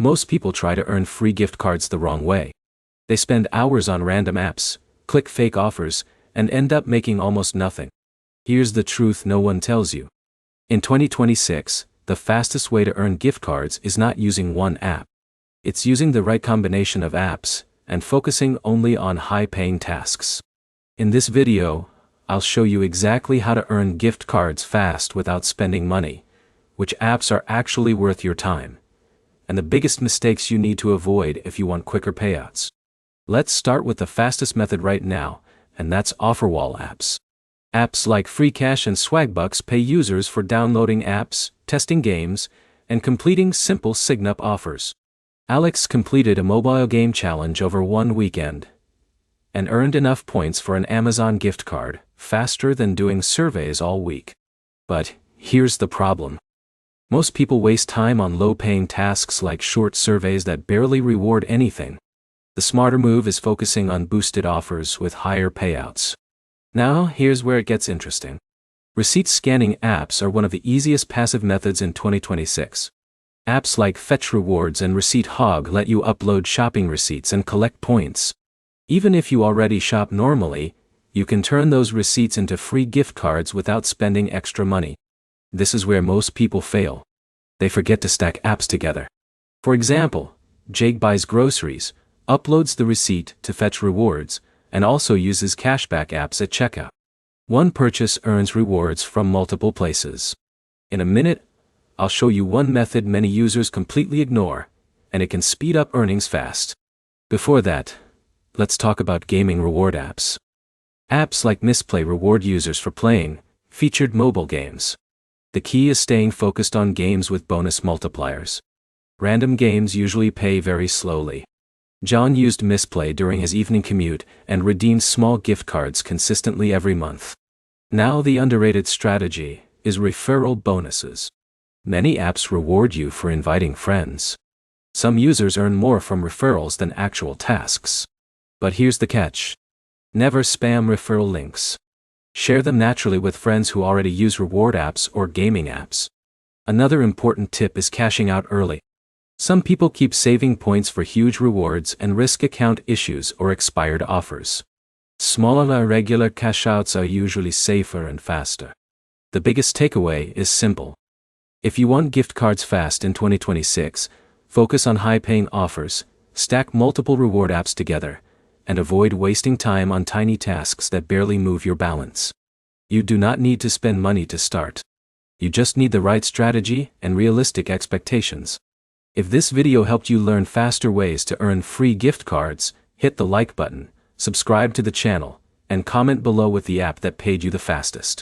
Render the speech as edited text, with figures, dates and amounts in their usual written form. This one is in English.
Most people try to earn free gift cards the wrong way. They spend hours on random apps, click fake offers, and end up making almost nothing. Here's the truth no one tells you. In 2026, the fastest way to earn gift cards is not using one app. It's using the right combination of apps and focusing only on high-paying tasks. In this video, I'll show you exactly how to earn gift cards fast without spending money, which apps are actually worth your time, and the biggest mistakes you need to avoid if you want quicker payouts. Let's start with the fastest method right now, and that's offer-wall apps. Apps like FreeCash and Swagbucks pay users for downloading apps, testing games, and completing simple sign-up offers. Alex completed a mobile game challenge over one weekend and earned enough points for an Amazon gift card, faster than doing surveys all week. But here's the problem. Most people waste time on low-paying tasks like short surveys that barely reward anything. The smarter move is focusing on boosted offers with higher payouts. Now, here's where it gets interesting. Receipt scanning apps are one of the easiest passive methods in 2026. Apps like Fetch Rewards and Receipt Hog let you upload shopping receipts and collect points. Even if you already shop normally, you can turn those receipts into free gift cards without spending extra money. This is where most people fail. They forget to stack apps together. For example, Jake buys groceries, uploads the receipt to Fetch Rewards, and also uses cashback apps at checkout. One purchase earns rewards from multiple places. In a minute, I'll show you one method many users completely ignore, and it can speed up earnings fast. Before that, let's talk about gaming reward apps. Apps like Misplay reward users for playing featured mobile games. The key is staying focused on games with bonus multipliers. Random games usually pay very slowly. John used Misplay during his evening commute and redeemed small gift cards consistently every month. Now the underrated strategy is referral bonuses. Many apps reward you for inviting friends. Some users earn more from referrals than actual tasks. But here's the catch. Never spam referral links. Share them naturally with friends who already use reward apps or gaming apps. Another important tip is cashing out early. Some people keep saving points for huge rewards and risk account issues or expired offers. Smaller regular cash outs are usually safer and faster. The biggest takeaway is simple. If you want gift cards fast in 2026, focus on high-paying offers, stack multiple reward apps together, and avoid wasting time on tiny tasks that barely move your balance. You do not need to spend money to start. You just need the right strategy and realistic expectations. If this video helped you learn faster ways to earn free gift cards, hit the like button, subscribe to the channel, and comment below with the app that paid you the fastest.